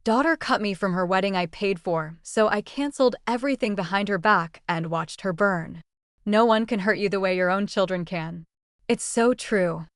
Daughter cut me from her wedding I paid for, so I canceled everything behind her back and watched her burn. No one can hurt you the way your own children can. It's so true.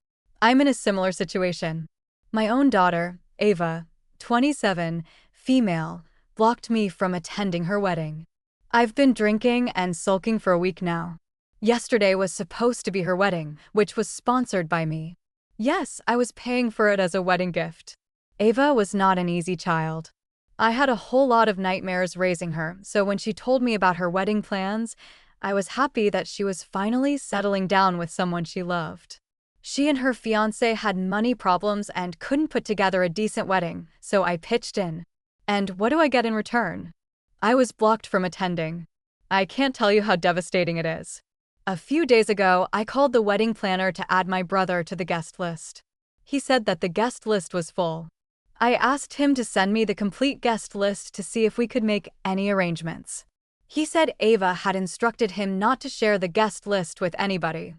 I'm in a similar situation. My own daughter, Ava, 27, female, blocked me from attending her wedding. I've been drinking and sulking for a week now. Yesterday was supposed to be her wedding, which was sponsored by me. Yes, I was paying for it as a wedding gift. Ava was not an easy child. I had a whole lot of nightmares raising her, so when she told me about her wedding plans, I was happy that she was finally settling down with someone she loved. She and her fiancé had money problems and couldn't put together a decent wedding, so I pitched in. And what do I get in return? I was blocked from attending. I can't tell you how devastating it is. A few days ago, I called the wedding planner to add my brother to the guest list. He said that the guest list was full. I asked him to send me the complete guest list to see if we could make any arrangements. He said Ava had instructed him not to share the guest list with anybody.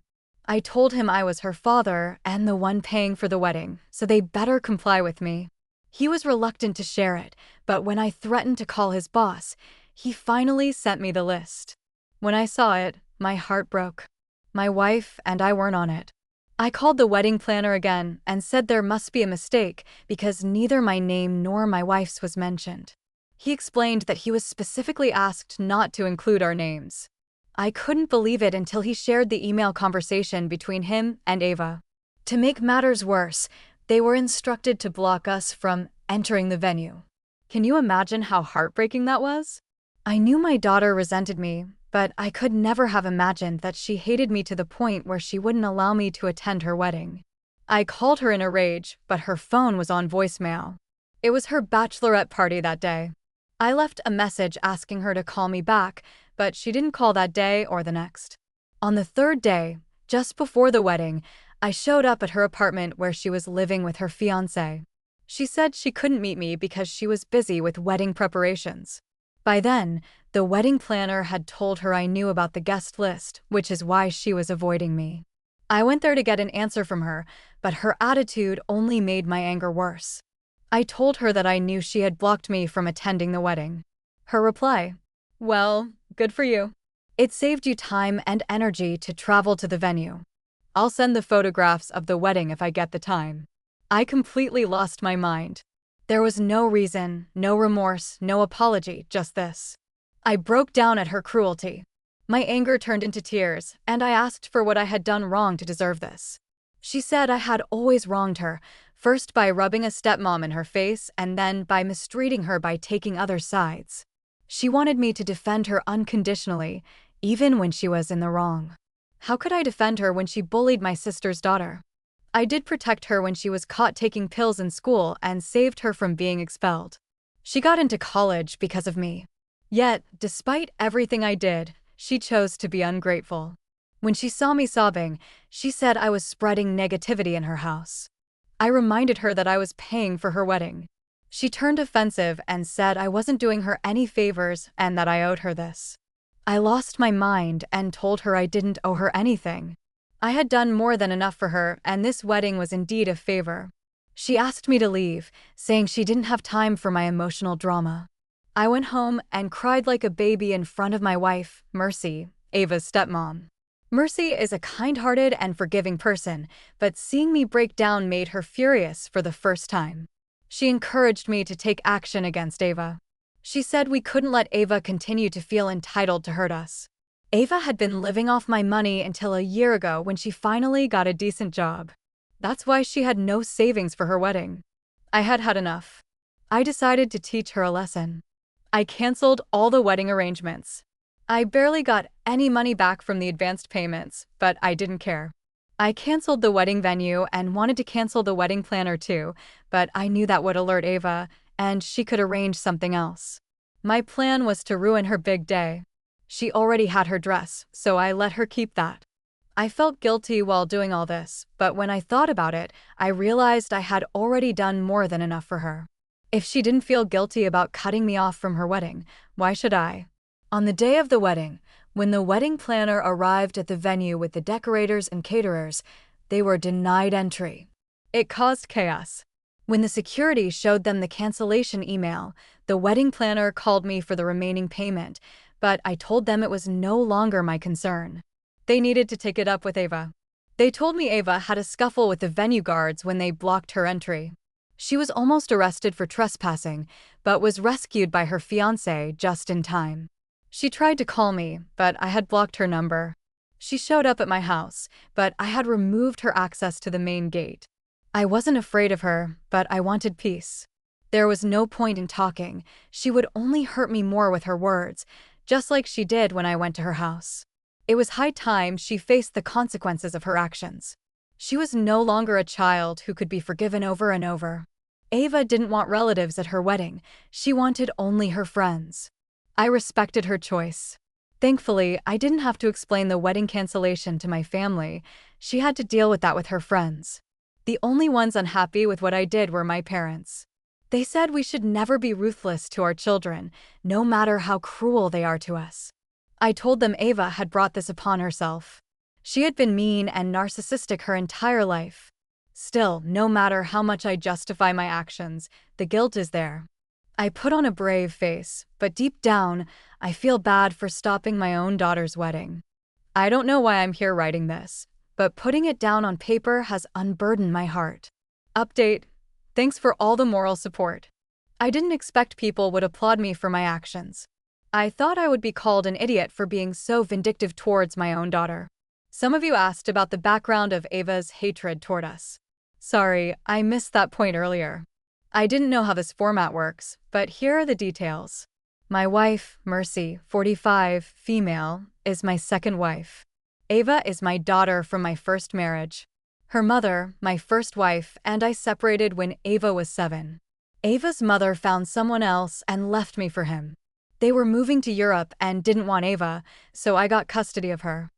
I told him I was her father and the one paying for the wedding, so they better comply with me. He was reluctant to share it, but when I threatened to call his boss, he finally sent me the list. When I saw it, my heart broke. My wife and I weren't on it. I called the wedding planner again and said there must be a mistake because neither my name nor my wife's was mentioned. He explained that he was specifically asked not to include our names. I couldn't believe it until he shared the email conversation between him and Ava. To make matters worse, they were instructed to block us from entering the venue. Can you imagine how heartbreaking that was? I knew my daughter resented me, but I could never have imagined that she hated me to the point where she wouldn't allow me to attend her wedding. I called her in a rage, but her phone was on voicemail. It was her bachelorette party that day. I left a message asking her to call me back, but she didn't call that day or the next. On the third day, just before the wedding, I showed up at her apartment where she was living with her fiancé. She said she couldn't meet me because she was busy with wedding preparations. By then, the wedding planner had told her I knew about the guest list, which is why she was avoiding me. I went there to get an answer from her, but her attitude only made my anger worse. I told her that I knew she had blocked me from attending the wedding. Her reply: "Well, good for you. It saved you time and energy to travel to the venue. I'll send the photographs of the wedding if I get the time." I completely lost my mind. There was no reason, no remorse, no apology, just this. I broke down at her cruelty. My anger turned into tears, and I asked for what I had done wrong to deserve this. She said I had always wronged her, first by rubbing a stepmom in her face and then by mistreating her by taking other sides. She wanted me to defend her unconditionally, even when she was in the wrong. How could I defend her when she bullied my sister's daughter? I did protect her when she was caught taking pills in school and saved her from being expelled. She got into college because of me. Yet, despite everything I did, she chose to be ungrateful. When she saw me sobbing, she said I was spreading negativity in her house. I reminded her that I was paying for her wedding. She turned offensive and said I wasn't doing her any favors and that I owed her this. I lost my mind and told her I didn't owe her anything. I had done more than enough for her, and this wedding was indeed a favor. She asked me to leave, saying she didn't have time for my emotional drama. I went home and cried like a baby in front of my wife, Mercy, Ava's stepmom. Mercy is a kind-hearted and forgiving person, but seeing me break down made her furious for the first time. She encouraged me to take action against Ava. She said we couldn't let Ava continue to feel entitled to hurt us. Ava had been living off my money until a year ago when she finally got a decent job. That's why she had no savings for her wedding. I had had enough. I decided to teach her a lesson. I canceled all the wedding arrangements. I barely got any money back from the advanced payments, but I didn't care. I canceled the wedding venue and wanted to cancel the wedding planner too, but I knew that would alert Ava, and she could arrange something else. My plan was to ruin her big day. She already had her dress, so I let her keep that. I felt guilty while doing all this, but when I thought about it, I realized I had already done more than enough for her. If she didn't feel guilty about cutting me off from her wedding, why should I? On the day of the wedding, when the wedding planner arrived at the venue with the decorators and caterers, they were denied entry. It caused chaos. When the security showed them the cancellation email, the wedding planner called me for the remaining payment, but I told them it was no longer my concern. They needed to take it up with Ava. They told me Ava had a scuffle with the venue guards when they blocked her entry. She was almost arrested for trespassing, but was rescued by her fiancé just in time. She tried to call me, but I had blocked her number. She showed up at my house, but I had removed her access to the main gate. I wasn't afraid of her, but I wanted peace. There was no point in talking. She would only hurt me more with her words, just like she did when I went to her house. It was high time she faced the consequences of her actions. She was no longer a child who could be forgiven over and over. Ava didn't want relatives at her wedding. She wanted only her friends. I respected her choice. Thankfully, I didn't have to explain the wedding cancellation to my family. She had to deal with that with her friends. The only ones unhappy with what I did were my parents. They said we should never be ruthless to our children, no matter how cruel they are to us. I told them Ava had brought this upon herself. She had been mean and narcissistic her entire life. Still, no matter how much I justify my actions, the guilt is there. I put on a brave face, but deep down, I feel bad for stopping my own daughter's wedding. I don't know why I'm here writing this, but putting it down on paper has unburdened my heart. Update: thanks for all the moral support. I didn't expect people would applaud me for my actions. I thought I would be called an idiot for being so vindictive towards my own daughter. Some of you asked about the background of Ava's hatred toward us. Sorry, I missed that point earlier. I didn't know how this format works, but here are the details. My wife, Mercy, 45, female, is my second wife. Ava is my daughter from my first marriage. Her mother, my first wife, and I separated when Ava was 7. Ava's mother found someone else and left me for him. They were moving to Europe and didn't want Ava, so I got custody of her.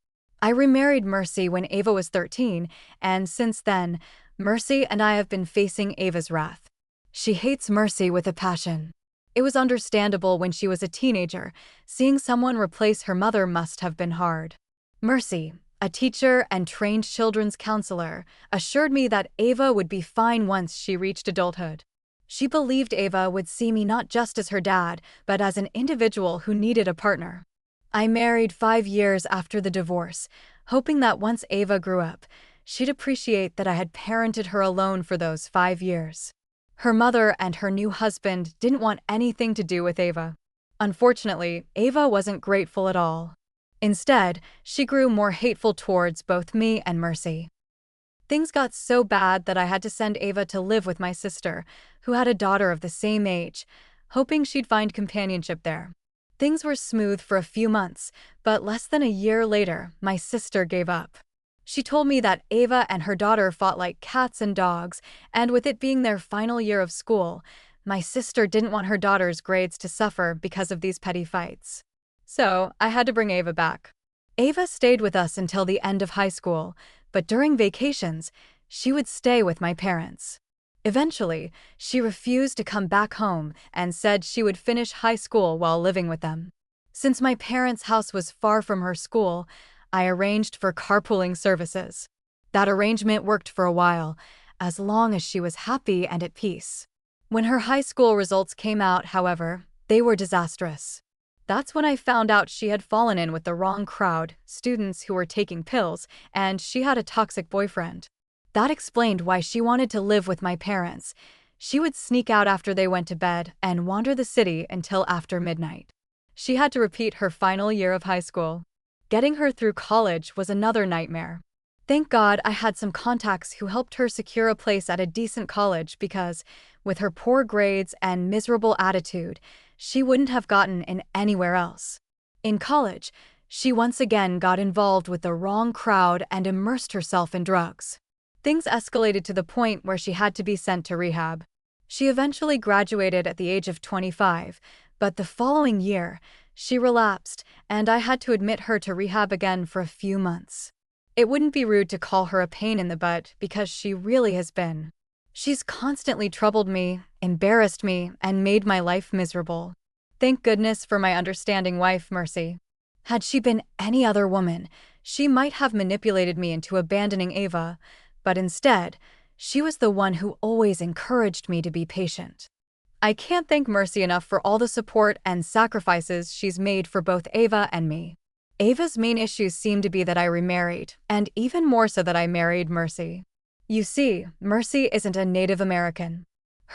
I remarried Mercy when Ava was 13, and since then, Mercy and I have been facing Ava's wrath. She hates Mercy with a passion. It was understandable when she was a teenager. Seeing someone replace her mother must have been hard. Mercy, a teacher and trained children's counselor, assured me that Ava would be fine once she reached adulthood. She believed Ava would see me not just as her dad, but as an individual who needed a partner. I married 5 years after the divorce, hoping that once Ava grew up, she'd appreciate that I had parented her alone for those 5 years. Her mother and her new husband didn't want anything to do with Ava. Unfortunately, Ava wasn't grateful at all. Instead, she grew more hateful towards both me and Mercy. Things got so bad that I had to send Ava to live with my sister, who had a daughter of the same age, hoping she'd find companionship there. Things were smooth for a few months, but less than a year later, my sister gave up. She told me that Ava and her daughter fought like cats and dogs, and with it being their final year of school, my sister didn't want her daughter's grades to suffer because of these petty fights. So, I had to bring Ava back. Ava stayed with us until the end of high school, but during vacations, she would stay with my parents. Eventually, she refused to come back home and said she would finish high school while living with them. Since my parents' house was far from her school, I arranged for carpooling services. That arrangement worked for a while, as long as she was happy and at peace. When her high school results came out, however, they were disastrous. That's when I found out she had fallen in with the wrong crowd, students who were taking pills, and she had a toxic boyfriend. That explained why she wanted to live with my parents. She would sneak out after they went to bed and wander the city until after midnight. She had to repeat her final year of high school. Getting her through college was another nightmare. Thank God I had some contacts who helped her secure a place at a decent college because, with her poor grades and miserable attitude, she wouldn't have gotten in anywhere else. In college, she once again got involved with the wrong crowd and immersed herself in drugs. Things escalated to the point where she had to be sent to rehab. She eventually graduated at the age of 25, but the following year, she relapsed, and I had to admit her to rehab again for a few months. It wouldn't be rude to call her a pain in the butt because she really has been. She's constantly troubled me, embarrassed me, and made my life miserable. Thank goodness for my understanding wife, Mercy. Had she been any other woman, she might have manipulated me into abandoning Ava, but instead, She was the one who always encouraged me to be patient. I can't thank Mercy enough for all the support and sacrifices she's made for both Ava and me. Ava's main issues seem to be that I remarried, and even more so that I married Mercy. You see, Mercy isn't a Native American.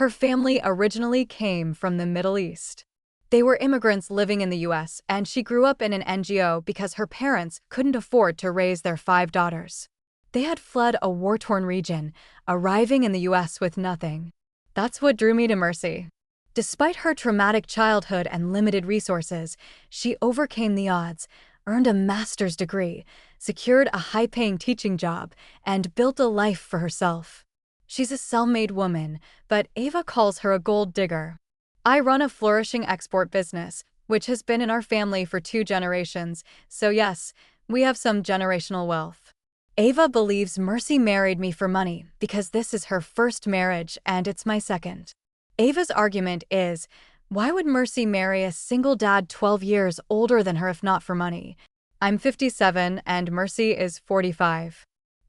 Her family originally came from the Middle East. They were immigrants living in the US, and she grew up in an NGO because her parents couldn't afford to raise their 5 daughters. They had fled a war-torn region, arriving in the US with nothing. That's what drew me to Mercy. Despite her traumatic childhood and limited resources, she overcame the odds, earned a master's degree, secured a high-paying teaching job, and built a life for herself. She's a self-made woman, but Ava calls her a gold digger. I run a flourishing export business, which has been in our family for 2 generations, so yes, we have some generational wealth. Ava believes Mercy married me for money because this is her first marriage and it's my second. Ava's argument is, why would Mercy marry a single dad 12 years older than her if not for money? I'm 57 and Mercy is 45.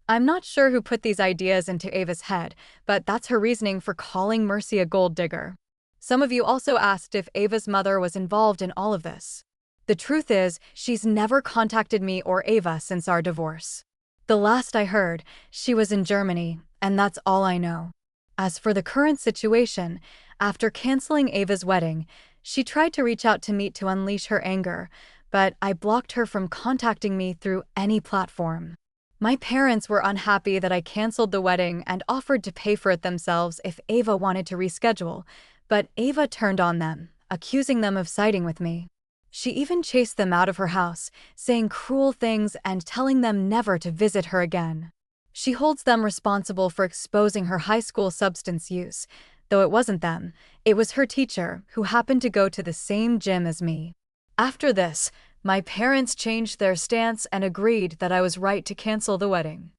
I'm not sure who put these ideas into Ava's head, but that's her reasoning for calling Mercy a gold digger. Some of you also asked if Ava's mother was involved in all of this. The truth is, she's never contacted me or Ava since our divorce. The last I heard, she was in Germany, and that's all I know. As for the current situation, after canceling Ava's wedding, she tried to reach out to me to unleash her anger, but I blocked her from contacting me through any platform. My parents were unhappy that I canceled the wedding and offered to pay for it themselves if Ava wanted to reschedule, but Ava turned on them, accusing them of siding with me. She even chased them out of her house, saying cruel things and telling them never to visit her again. She holds them responsible for exposing her high school substance use, though it wasn't them, it was her teacher, who happened to go to the same gym as me. After this, my parents changed their stance and agreed that I was right to cancel the wedding.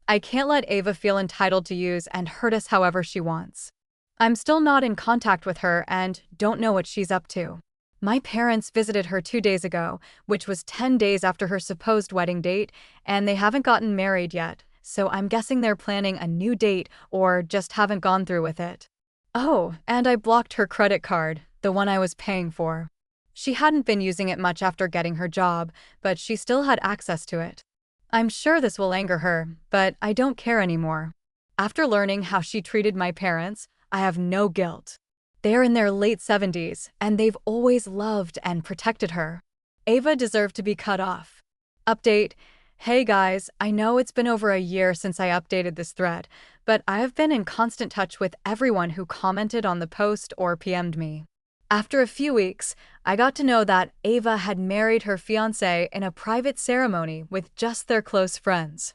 I can't let Ava feel entitled to use and hurt us however she wants. I'm still not in contact with her and don't know what she's up to. My parents visited her 2 days ago, which was 10 days after her supposed wedding date, and they haven't gotten married yet, so I'm guessing they're planning a new date or just haven't gone through with it. Oh, and I blocked her credit card, the one I was paying for. She hadn't been using it much after getting her job, but she still had access to it. I'm sure this will anger her, but I don't care anymore. After learning how she treated my parents, I have no guilt. They're in their late 70s, and they've always loved and protected her. Ava deserved to be cut off. Update. Hey guys, I know it's been over a year since I updated this thread, but I have been in constant touch with everyone who commented on the post or PM'd me. After a few weeks, I got to know that Ava had married her fiancé in a private ceremony with just their close friends.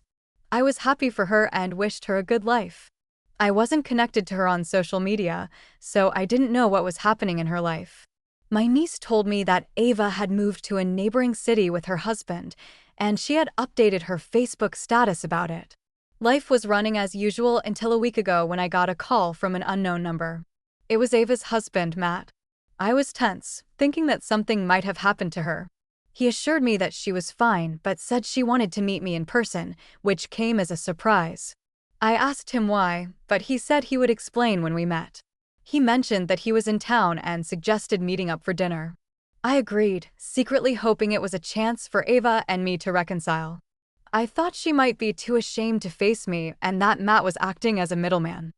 I was happy for her and wished her a good life. I wasn't connected to her on social media, so I didn't know what was happening in her life. My niece told me that Ava had moved to a neighboring city with her husband, and she had updated her Facebook status about it. Life was running as usual until a week ago when I got a call from an unknown number. It was Ava's husband, Matt. I was tense, thinking that something might have happened to her. He assured me that she was fine, but said she wanted to meet me in person, which came as a surprise. I asked him why, but he said he would explain when we met. He mentioned that he was in town and suggested meeting up for dinner. I agreed, secretly hoping it was a chance for Ava and me to reconcile. I thought she might be too ashamed to face me and that Matt was acting as a middleman.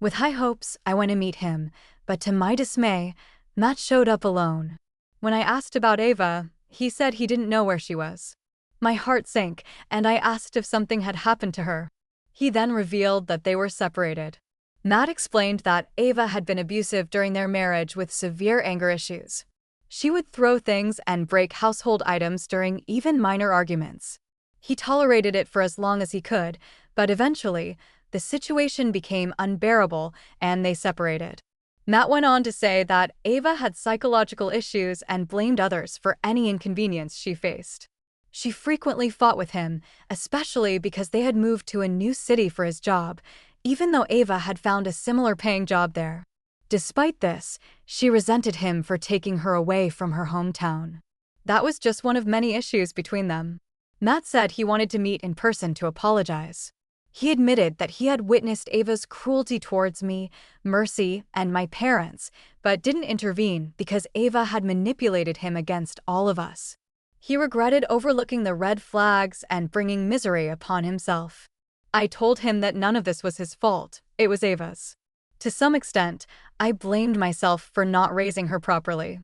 With high hopes, I went to meet him, but to my dismay, Matt showed up alone. When I asked about Ava, he said he didn't know where she was. My heart sank, and I asked if something had happened to her. He then revealed that they were separated. Matt explained that Ava had been abusive during their marriage with severe anger issues. She would throw things and break household items during even minor arguments. He tolerated it for as long as he could, but eventually, the situation became unbearable and they separated. Matt went on to say that Ava had psychological issues and blamed others for any inconvenience she faced. She frequently fought with him, especially because they had moved to a new city for his job, even though Ava had found a similar paying job there. Despite this, she resented him for taking her away from her hometown. That was just one of many issues between them. Matt said he wanted to meet in person to apologize. He admitted that he had witnessed Ava's cruelty towards me, Mercy, and my parents, but didn't intervene because Ava had manipulated him against all of us. He regretted overlooking the red flags and bringing misery upon himself. I told him that none of this was his fault, it was Ava's. To some extent, I blamed myself for not raising her properly.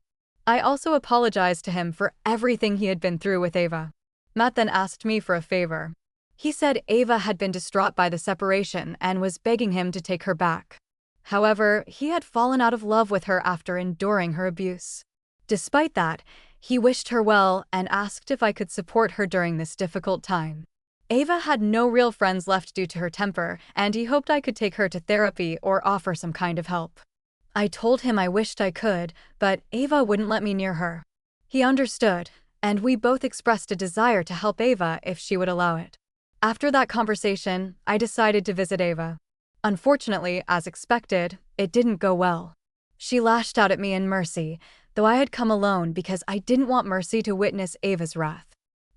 I also apologized to him for everything he had been through with Ava. Matt then asked me for a favor. He said Ava had been distraught by the separation and was begging him to take her back. However, he had fallen out of love with her after enduring her abuse. Despite that, he wished her well and asked if I could support her during this difficult time. Ava had no real friends left due to her temper, and he hoped I could take her to therapy or offer some kind of help. I told him I wished I could, but Ava wouldn't let me near her. He understood, and we both expressed a desire to help Ava if she would allow it. After that conversation, I decided to visit Ava. Unfortunately, as expected, it didn't go well. She lashed out at me and Mercy, though I had come alone because I didn't want Mercy to witness Ava's wrath.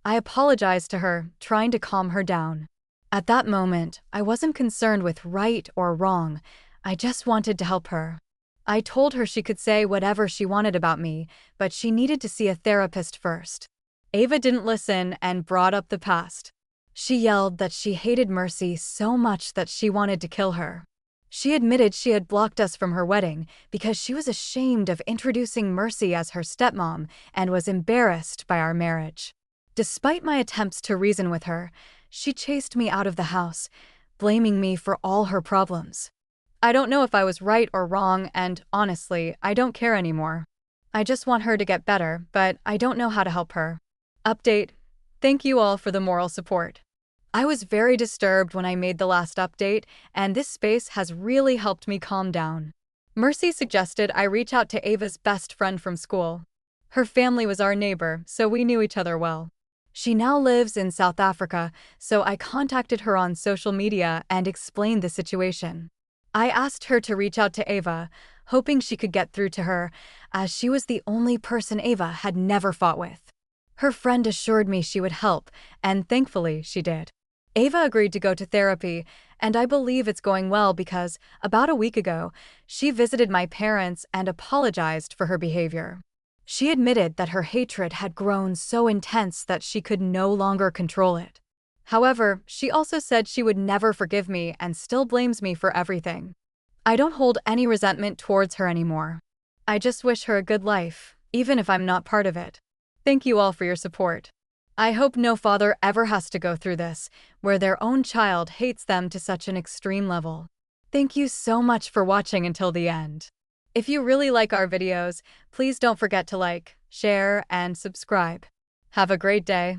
I apologized to her, trying to calm her down. At that moment, I wasn't concerned with right or wrong, I just wanted to help her. I told her she could say whatever she wanted about me, but she needed to see a therapist first. Ava didn't listen and brought up the past. She yelled that she hated Mercy so much that she wanted to kill her. She admitted she had blocked us from her wedding because she was ashamed of introducing Mercy as her stepmom and was embarrassed by our marriage. Despite my attempts to reason with her, she chased me out of the house, blaming me for all her problems. I don't know if I was right or wrong, and honestly, I don't care anymore. I just want her to get better, but I don't know how to help her. Update: thank you all for the moral support. I was very disturbed when I made the last update, and this space has really helped me calm down. Mercy suggested I reach out to Ava's best friend from school. Her family was our neighbor, so we knew each other well. She now lives in South Africa, so I contacted her on social media and explained the situation. I asked her to reach out to Ava, hoping she could get through to her, as she was the only person Ava had never fought with. Her friend assured me she would help, and thankfully she did. Ava agreed to go to therapy, and I believe it's going well because, about a week ago, she visited my parents and apologized for her behavior. She admitted that her hatred had grown so intense that she could no longer control it. However, she also said she would never forgive me and still blames me for everything. I don't hold any resentment towards her anymore. I just wish her a good life, even if I'm not part of it. Thank you all for your support. I hope no father ever has to go through this, where their own child hates them to such an extreme level. Thank you so much for watching until the end. If you really like our videos, please don't forget to like, share, and subscribe. Have a great day.